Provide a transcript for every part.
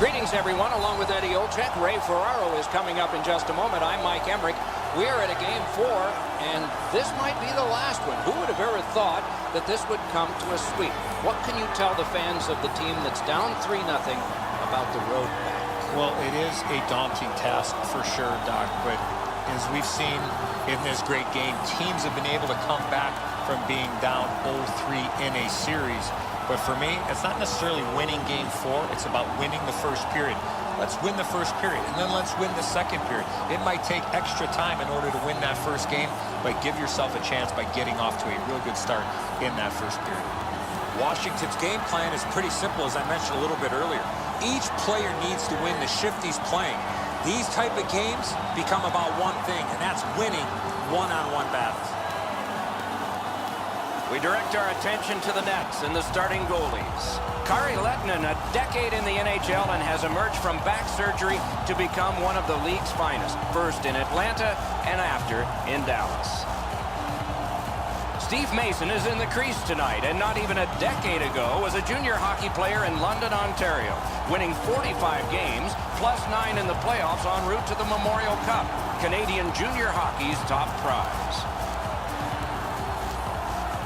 Greetings, everyone. Along with Eddie Olczyk, Ray Ferraro is coming up in just a moment. I'm Mike Emmerich. We're at a Game 4, and this might be the last one. Who would have ever thought that this would come to a sweep? What can you tell the fans of the team that's down 3-0 about the road back? Well, it is a daunting task for sure, Doc, but as we've seen in this great game, teams have been able to come back from being down 0-3 in a series. But for me, it's not necessarily winning Game 4. It's about winning the first period. Let's win the first period, and then let's win the second period. It might take extra time in order to win that first game, but give yourself a chance by getting off to a real good start in that first period. Washington's game plan is pretty simple, as I mentioned a little bit earlier. Each player needs to win the shift he's playing. These type of games become about one thing, and that's winning one-on-one battles. We direct our attention to the nets and the starting goalies. Kari Lehtinen, a decade in the NHL, and has emerged from back surgery to become one of the league's finest, first in Atlanta and after in Dallas. Steve Mason is in the crease tonight, and not even a decade ago was a junior hockey player in London, Ontario, winning 45 games, plus 9 in the playoffs en route to the Memorial Cup, Canadian junior hockey's top prize.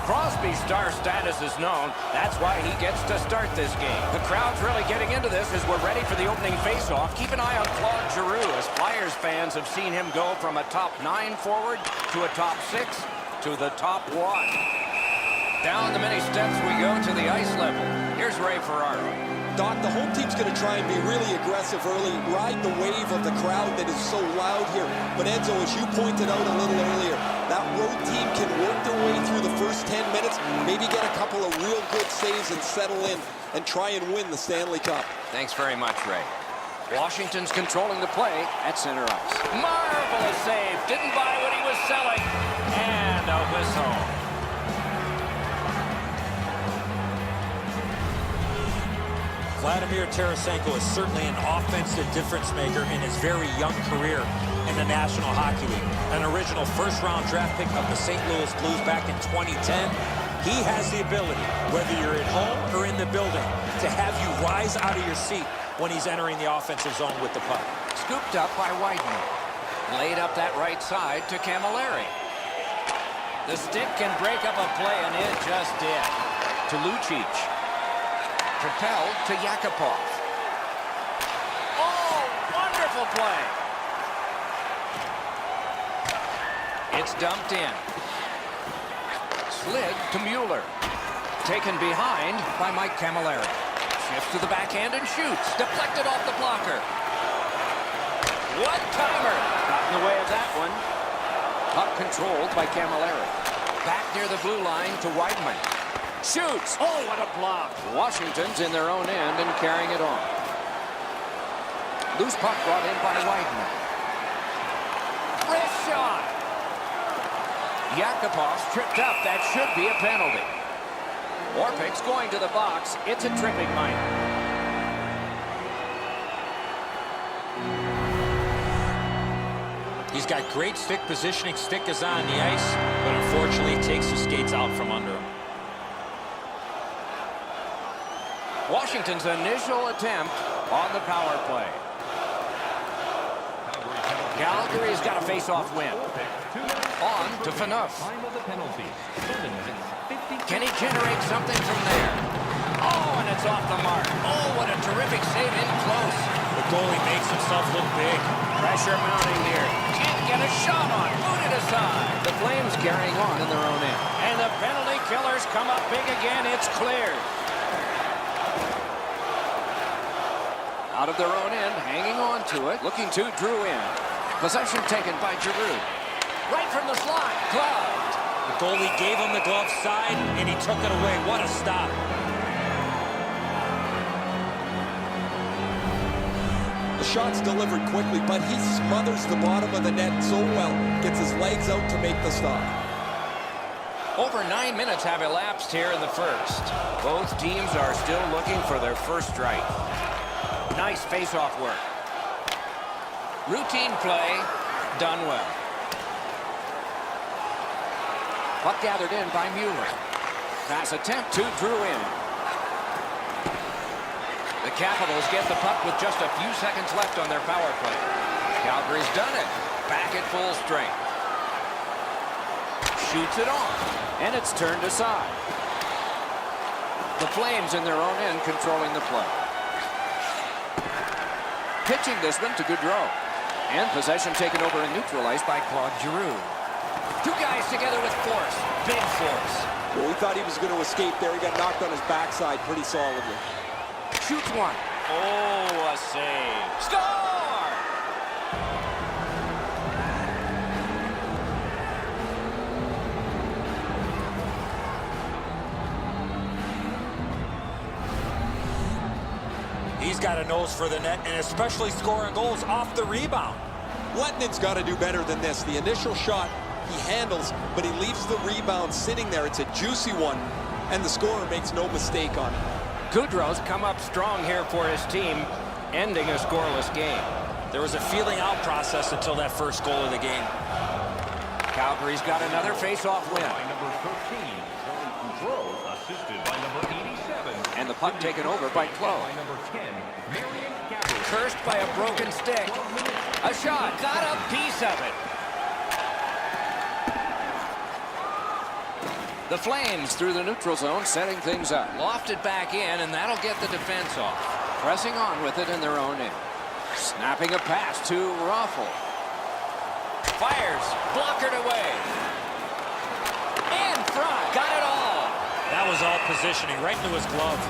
Crosby's star status is known. That's why he gets to start this game. The crowd's really getting into this as we're ready for the opening faceoff. Keep an eye on Claude Giroux, as Flyers fans have seen him go from a top 9 forward to a top 6 to the top 1. Down the many steps we go to the ice level. Here's Ray Ferraro. Doc, the home team's going to try and be really aggressive early, ride the wave of the crowd that is so loud here. But Enzo, as you pointed out a little earlier, that road team can work their way through the first 10 minutes, maybe get a couple of real good saves and settle in and try and win the Stanley Cup. Thanks very much, Ray. Washington's controlling the play at center ice. Marvelous save. Didn't buy what he was selling. And a whistle. Vladimir Tarasenko is certainly an offensive difference maker in his very young career in the National Hockey League. An original first-round draft pick of the St. Louis Blues back in 2010. He has the ability, whether you're at home or in the building, to have you rise out of your seat when he's entering the offensive zone with the puck. Scooped up by Wideman. Laid up that right side to Camilleri. The stick can break up a play, and it just did. To Lucic. Propelled to Yakupov. Oh, wonderful play. It's dumped in. Slid to Mueller. Taken behind by Mike Camilleri. Shifts to the backhand and shoots. Deflected off the blocker. What timer! Got in the way of that one. Puck controlled by Camilleri. Back near the blue line to Wideman. Shoots! Oh, what a block! Washington's in their own end and carrying it on. Loose puck brought in by Wideman. Wrist shot! Yakupov's tripped up. That should be a penalty. Orpik's going to the box. It's a tripping minor. He's got great stick positioning. Stick is on the ice, but unfortunately takes the skates out from under him. Washington's initial attempt on the power play. Calgary's got a face-off win. On to Phaneuf. Can he generate something from there? Oh, and it's off the mark. Oh, what a terrific save in close. The goalie makes himself look big. Pressure mounting here. Can't get a shot on. Booted aside. The Flames carrying on in their own end. And the penalty killers come up big again. It's cleared. Out of their own end, hanging on to it, looking to Drew in. Possession taken by Giroux. Right from the slot, gloved. The goalie gave him the glove side, and he took it away. What a stop. The shot's delivered quickly, but he smothers the bottom of the net so well, gets his legs out to make the stop. Over 9 minutes have elapsed here in the first. Both teams are still looking for their first strike. Nice face-off work. Routine play, done well. Puck gathered in by Mueller. Pass attempt to Drew in. The Capitals get the puck with just a few seconds left on their power play. Calgary's done it. Back at full strength. Shoots it on. And it's turned aside. The Flames in their own end controlling the play. Pitching this one to Gaudreau. And possession taken over and neutralized by Claude Giroux. Two guys together with force. Big force. Well, we thought he was going to escape there. He got knocked on his backside pretty solidly. Shoots one. Oh, a save. Score! He's got a nose for the net, and especially scoring goals off the rebound. Letnin's got to do better than this. The initial shot he handles, but he leaves the rebound sitting there. It's a juicy one, and the scorer makes no mistake on it. Gaudreau's come up strong here for his team, ending a scoreless game. There was a feeling out process until that first goal of the game. Calgary's got another face-off win. By number 13, Kelly Gaudreau, assisted by number 87. And the puck taken over by Claude. By number 10, Marion Gaborik. Cursed by a broken stick. A shot. Got a piece of it. The Flames through the neutral zone, setting things up. Lofted back in, and that'll get the defense off. Pressing on with it in their own end. Snapping a pass to Raffl. Fires. Blockered away. In front. Got it all. That was all positioning, right into his glove.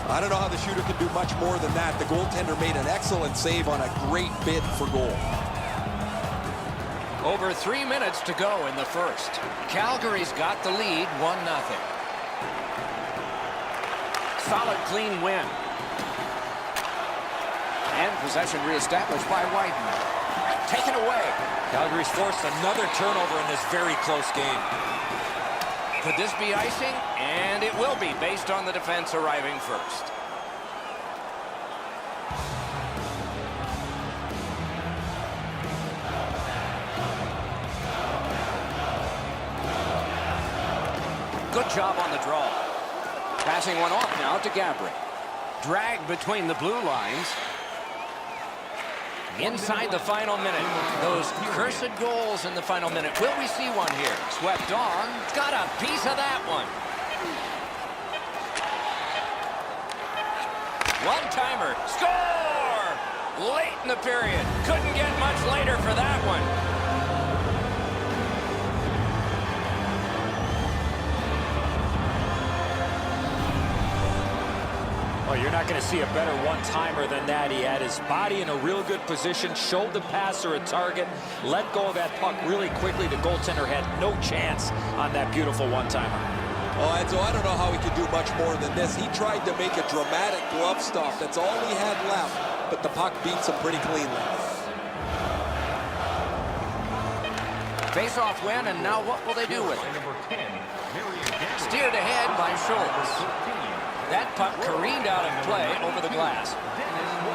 I don't know how the shooter can do much more than that. The goaltender made an excellent save on a great bid for goal. Over 3 minutes to go in the first. Calgary's got the lead, 1-0. Solid, clean win. And possession reestablished by Wideman. Taken away. Calgary's forced another turnover in this very close game. Could this be icing? And it will be, based on the defense arriving first. Good job on the draw. Passing one off now to Gaborik. Drag between the blue lines. Inside the final minute. Those cursed goals in the final minute. Will we see one here? Swept on. Got a piece of that one. One-timer. Score! Late in the period. Couldn't get much later for that one. Well, you're not going to see a better one-timer than that. He had his body in a real good position, showed the passer a target, let go of that puck really quickly. The goaltender had no chance on that beautiful one-timer. Oh, Enzo, I don't know how he could do much more than this. He tried to make a dramatic glove stop. That's all he had left, but the puck beats him pretty cleanly. Face-off win, and now what will they do with it? Steered ahead by Schultz. That puck careened out of play over the glass.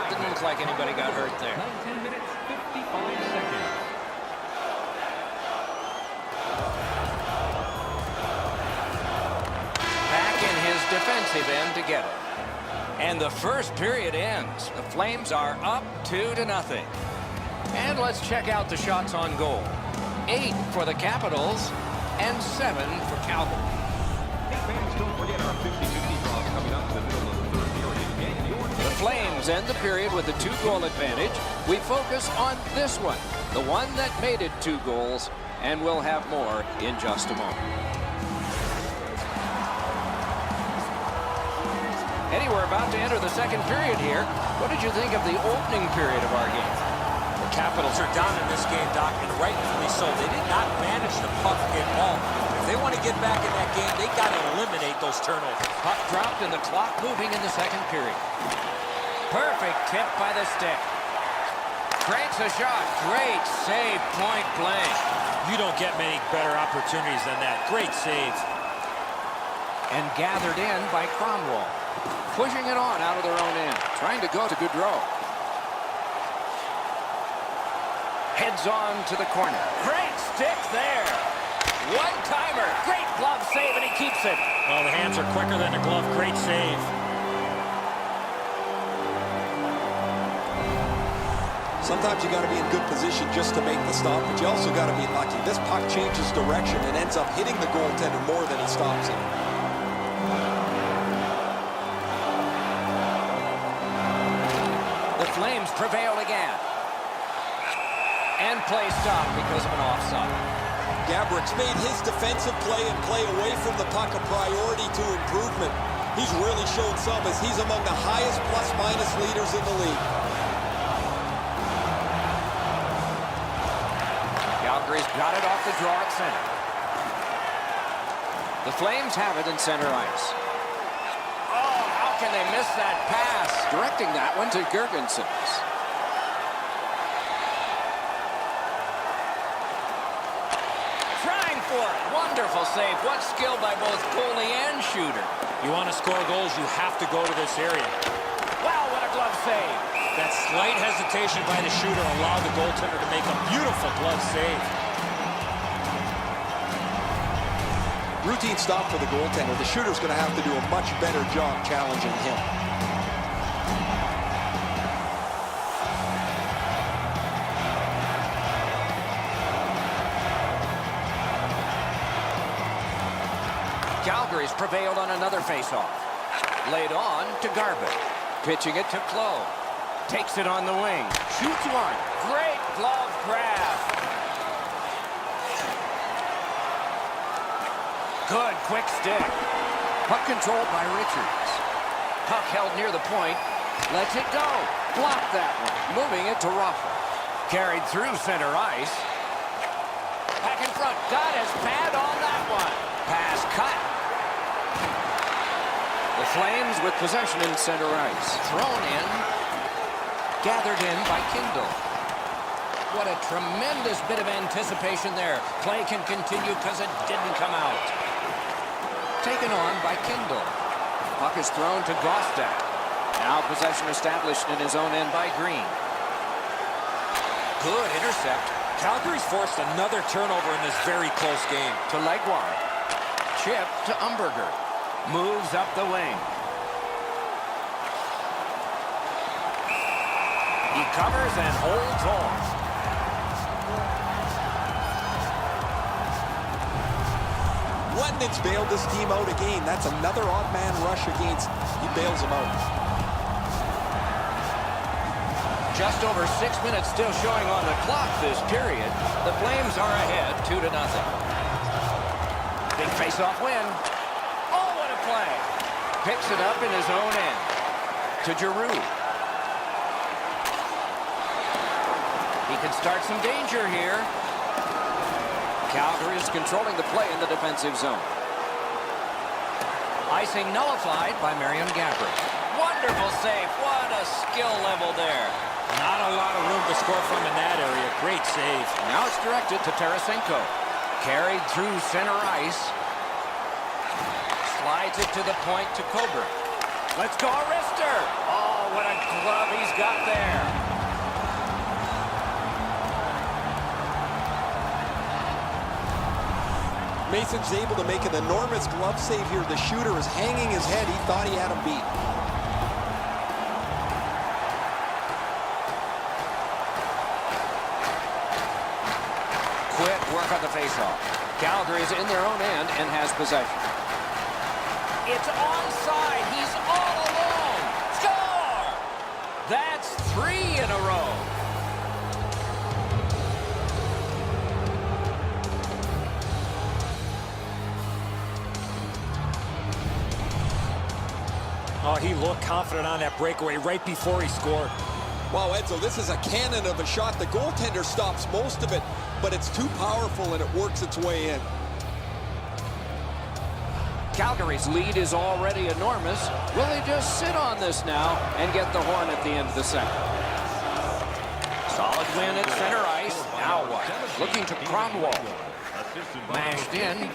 Didn't look like anybody got hurt there. 10 minutes, 55 seconds. Back in his defensive end to get it. And the first period ends. The Flames are up 2-0. And let's check out the shots on goal. 8 for the Capitals and 7 for Calgary. Hey fans, don't forget our 50-50 draws coming up in the middle of the third period. The Flames end the period with a 2-goal advantage. We focus on this one, the one that made it 2 goals, and we'll have more in just a moment. Eddie, we're about to enter the second period here. What did you think of the opening period of our game? The Capitals are down in this game, Doc, and rightfully so. They did not manage the puck at all. If they want to get back in that game, they got to eliminate those turnovers. Puck dropped and the clock moving in the second period. Perfect tip by the stick. Cranks a shot. Great save, point blank. You don't get many better opportunities than that. Great save. And gathered in by Cromwell. Pushing it on out of their own end. Trying to go to Gaudreau. Heads on to the corner. Great stick there. One-timer. Great glove stops it. Well, the hands are quicker than the glove. Great save. Sometimes you got to be in good position just to make the stop, but you also got to be lucky. This puck changes direction and ends up hitting the goaltender more than he stops it. The Flames prevail again. And play stopped because of an offside. Gabrick's made his defensive play and play away from the puck a priority to improvement. He's really shown some as he's among the highest plus-minus leaders in the league. Calgary's got it off the draw at center. The Flames have it in center ice. Oh, how can they miss that pass? Directing that one to Girgensons. Trying for it. Wonderful save. What skill by both goalie and shooter. You want to score goals, you have to go to this area. Wow, what a glove save. That slight hesitation by the shooter allowed the goaltender to make a beautiful glove save. Routine stop for the goaltender. The shooter's going to have to do a much better job challenging him. Calgary's prevailed on another faceoff. Laid on to Garbutt. Pitching it to Clowe. Takes it on the wing. Shoots one. Great glove grab. Good quick stick. Puck controlled by Richards. Puck held near the point. Lets it go. Blocked that one. Moving it to Ruffin. Carried through center ice. Back in front. Got his pad on that one. Pass cut. The Flames with possession in center ice. Thrown in. Gathered in by Kindle. What a tremendous bit of anticipation there. Play can continue because it didn't come out. Taken on by Kindle. Puck is thrown to Gostak. Now possession established in his own end by Green. Good intercept. Calgary's forced another turnover in this very close game. To Legwar. Chip to Umberger. Moves up the wing. He covers and holds on. London's bailed this team out again. That's another odd man rush against. He bails him out. Just over 6 minutes still showing on the clock this period. The Flames are ahead 2-0. Big face-off win. Oh, what a play. Picks it up in his own end. To Giroux. He can start some danger here. Calgary is controlling the play in the defensive zone. Icing nullified by Marion Gabrick. Wonderful save. What a skill level there. Not a lot of room to score from in that area. Great save. Now it's directed to Tarasenko. Carried through center ice. Slides it to the point to Coburn. Let's go, Arister. Oh, what a glove he's got there. Mason's able to make an enormous glove save here. The shooter is hanging his head. He thought he had him beat. Quick work on the faceoff. Calgary is in their own end and has possession. It's onside. He's all alone. Score! That's 3 in a row. Oh, he looked confident on that breakaway right before he scored. Wow, Edzo, this is a cannon of a shot. The goaltender stops most of it, but it's too powerful and it works its way in. Calgary's lead is already enormous. Will they just sit on this now and get the horn at the end of the second? Solid win at center ice. Now what? Looking to Cromwell. Mashed in.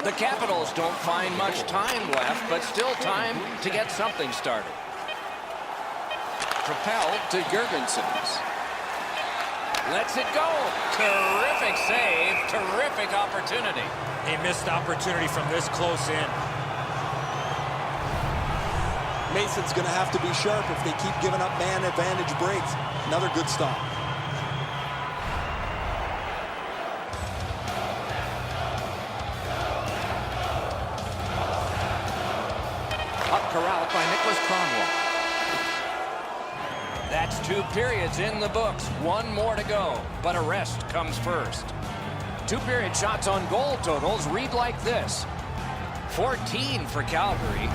The Capitals don't find much time left, but still time to get something started. Propelled to Girgensons. Lets it go. Terrific save. Terrific opportunity. A missed opportunity from this close in. Mason's going to have to be sharp if they keep giving up man advantage breaks. Another good stop. Corralled by Nicholas Cromwell. That's 2 periods in the books. 1 more to go, but a rest comes first. 2-period shots on goal totals read like this: 14 for Calgary,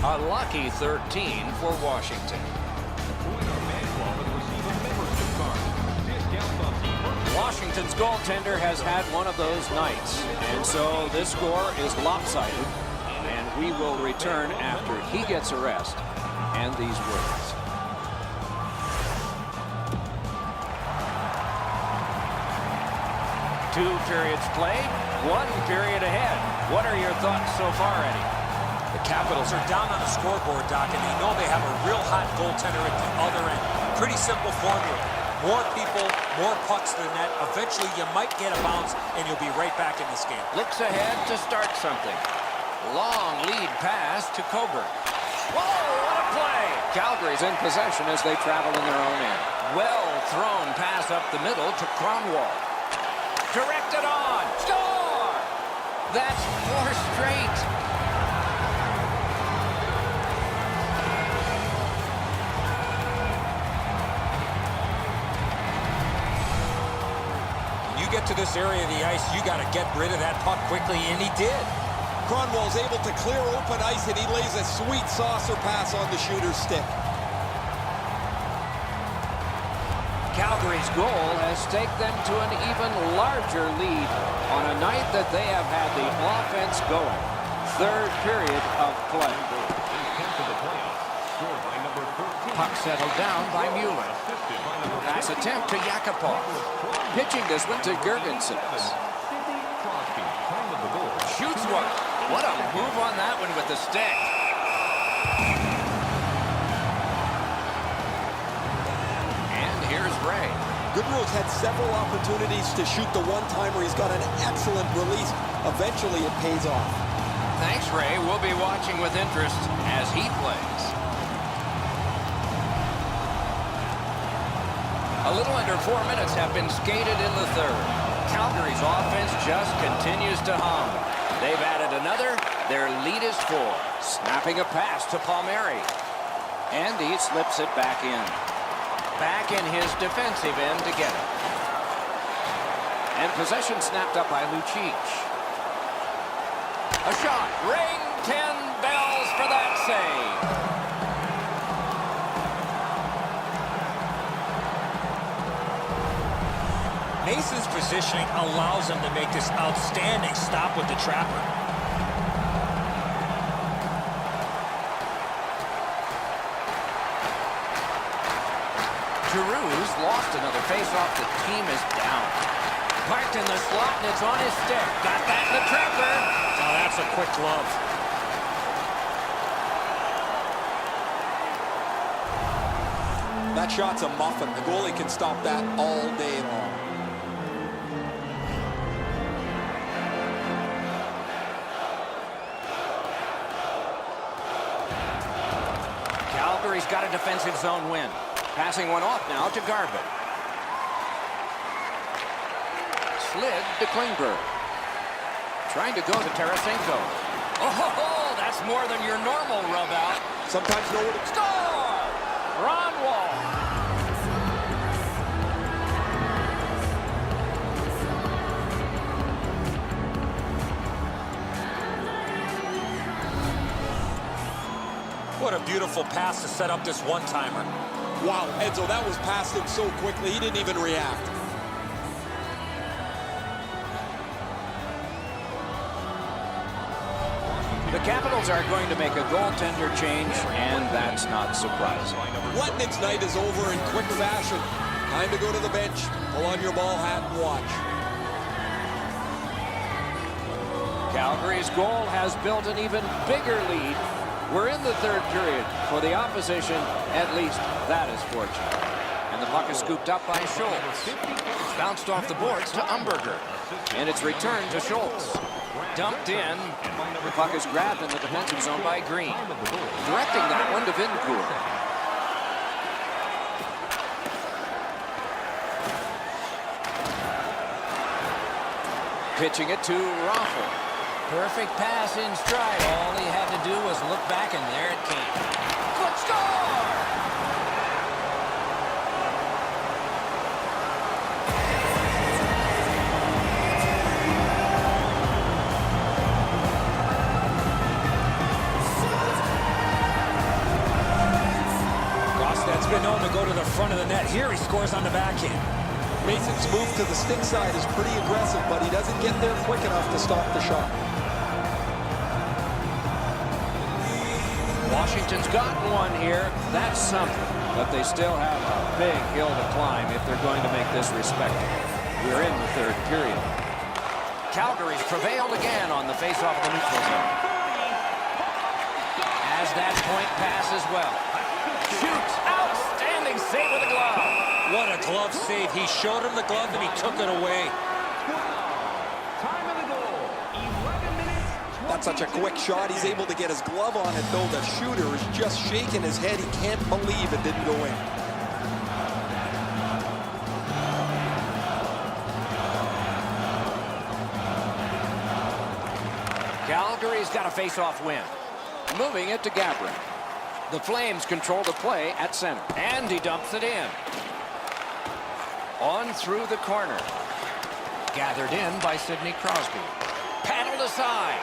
a lucky 13 for Washington. Washington's goaltender has had one of those nights, and so this score is lopsided. We will return after he gets a rest and these words. Two periods played, 1 period ahead. What are your thoughts so far, Eddie? The Capitals are down on the scoreboard, Doc, and they know they have a real hot goaltender at the other end. Pretty simple formula. More people, more pucks to the net. Eventually, you might get a bounce, and you'll be right back in this game. Looks ahead to start something. Long lead pass to Coburn. Whoa, what a play! Calgary's in possession as they travel in their own end. Well thrown pass up the middle to Cromwell. Directed on. Score! That's 4 straight. You get to this area of the ice, you got to get rid of that puck quickly, and he did. Cronwell's able to clear open ice, and he lays a sweet saucer pass on the shooter's stick. Calgary's goal has taken them to an even larger lead on a night that they have had the offense going. 3rd period of play. Puck settled down by Mueller. Pass attempt to Yakupov. Pitching this one to Girgensons. Shoots one. What a move on that one with the stick. And here's Ray. Goodrow's had several opportunities to shoot the one-timer. He's got an excellent release. Eventually, it pays off. Thanks, Ray. We'll be watching with interest as he plays. A little under 4 minutes have been skated in the 3rd. Calgary's offense just continues to hum. They've added another. Their lead is 4. Snapping a pass to Palmieri. And he slips it back in. Back in his defensive end to get it. And possession snapped up by Lucic. A shot. Ring 10 bells for that save. Mason's positioning allows him to make this outstanding stop with the trapper. Giroux's lost another faceoff. The team is down. Parked in the slot, and it's on his stick. Got that in the trapper. Oh, that's a quick glove. That shot's a muffin. The goalie can stop that all day long. Calgary's got a defensive zone win. Passing one off now to Garbutt. Slid to Klingberg. Trying to go to Tarasenko. Oh, that's more than your normal rub out. Sometimes know what it's... Score! Ron Wall. What a beautiful pass to set up this one-timer. Wow, Enzo, that was passed him so quickly, he didn't even react. The Capitals are going to make a goaltender change, and that's not surprising. Letnit's night is over in quick fashion. Time to go to the bench, pull on your ball hat and watch. Calgary's goal has built an even bigger lead. We're in the 3rd period. For the opposition, at least that is fortunate. And the puck is scooped up by Schultz. It's bounced off the boards to Umberger. And it's returned to Schultz. Dumped in. The puck is grabbed in the defensive zone by Green. Directing that one to Vincourt. Pitching it to Raffle. Perfect pass in stride. All he had to do was look back, and there it came. Good score! That's been known to go to the front of the net. Here he scores on the backhand. Mason's move to the stick side is pretty aggressive, but he doesn't get there quick enough to stop the shot. Washington's got one here. That's something. But they still have a big hill to climb if they're going to make this respectable. We're in the third period. Calgary's prevailed again on the faceoff of the neutral zone. As that point pass as well. Shoots. Outstanding save with the glove. What a glove save. He showed him the glove and he took it away. Time of the goal, 11 minutes. That's such a quick shot. He's able to get his glove on it, though. The shooter is just shaking his head. He can't believe it didn't go in. Calgary's got a face-off win. Moving it to Gabriel. The Flames control the play at center. And he dumps it in. On through the corner. Gathered in by Sidney Crosby. Paddled aside.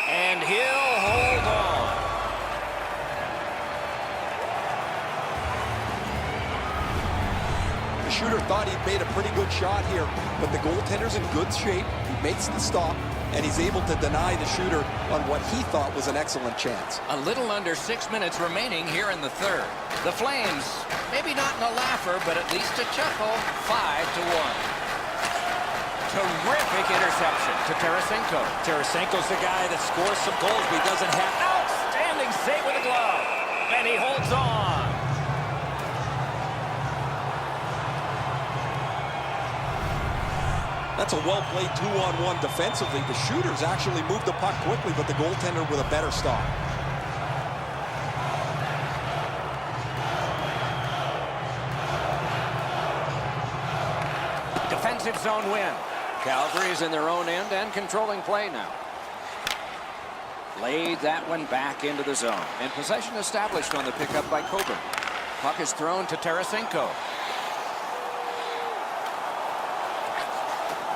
And he'll hold on. The shooter thought he'd made a pretty good shot here, but the goaltender's in good shape. He makes the stop, and he's able to deny the shooter on what he thought was an excellent chance. A little under 6 minutes remaining here in the third. The Flames, maybe not in a laugher, but at least a chuckle, 5-1. Terrific interception to Tarasenko. Tarasenko's the guy that scores some goals, but he doesn't have... Outstanding save with the glove. And he holds on. That's a well-played 2-on-1 defensively. The shooters actually moved the puck quickly, but the goaltender with a better stop. Defensive zone win. Calgary's in their own end and controlling play now. Laid that one back into the zone. And possession established on the pickup by Coburn. Puck is thrown to Tarasenko.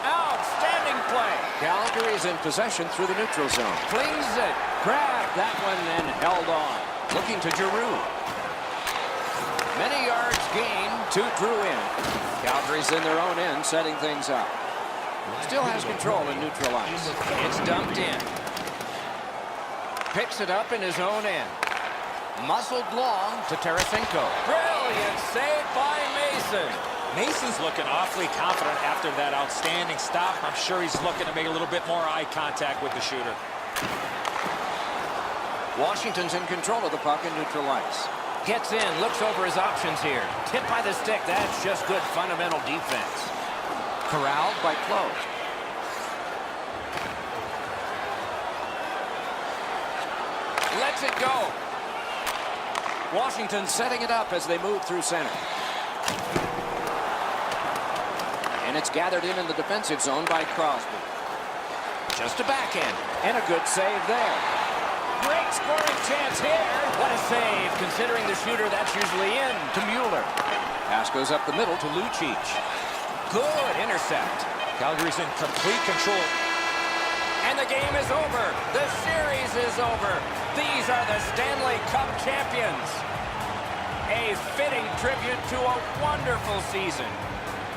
Outstanding play. Calgary's in possession through the neutral zone. Flings it. Grabbed that one and held on. Looking to Giroux. Many yards gained to Drew in. Calgary's in their own end, setting things up. Still has control in neutral ice. It's dumped in. Picks it up in his own end. Muscled long to Tarasenko. Brilliant save by Mason. Mason's looking awfully confident after that outstanding stop. I'm sure he's looking to make a little bit more eye contact with the shooter. Washington's in control of the puck in neutral ice. Gets in, looks over his options here. Tipped by the stick. That's just good fundamental defense. Corralled by Close. Lets it go. Washington setting it up as they move through center. And it's gathered in the defensive zone by Crosby. Just a backhand. And a good save there. Great scoring chance here. What a save, considering the shooter that's usually in to Mueller. Pass goes up the middle to Lucic. Good intercept. Calgary's in complete control. And the game is over. The series is over. These are the Stanley Cup champions. A fitting tribute to a wonderful season.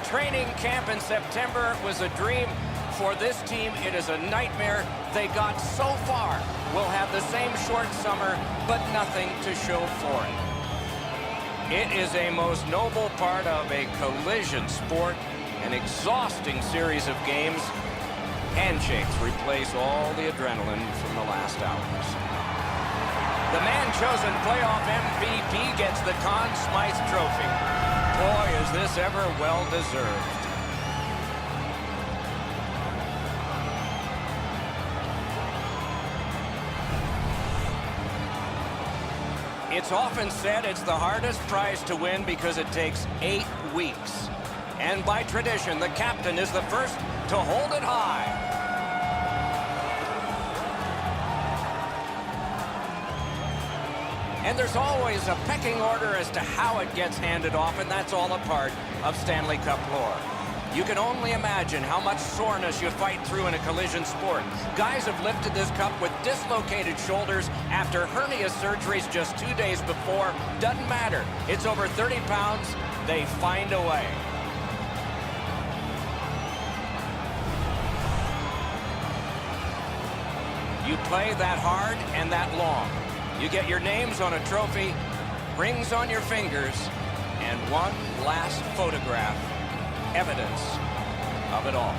Training camp in September was a dream. For this team, it is a nightmare. They got so far. We'll have the same short summer, but nothing to show for it. It is a most noble part of a collision sport, an exhausting series of games. Handshakes replace all the adrenaline from the last hours. The man-chosen playoff MVP gets the Conn Smythe Trophy. Boy, is this ever well-deserved. It's often said it's the hardest prize to win because it takes 8 weeks. And by tradition, the captain is the first to hold it high. And there's always a pecking order as to how it gets handed off, and that's all a part of Stanley Cup lore. You can only imagine how much soreness you fight through in a collision sport. Guys have lifted this cup with dislocated shoulders after hernia surgeries just 2 days before. Doesn't matter. It's over 30 pounds. They find a way. You play that hard and that long. You get your names on a trophy, rings on your fingers, and one last photograph. Evidence of it all.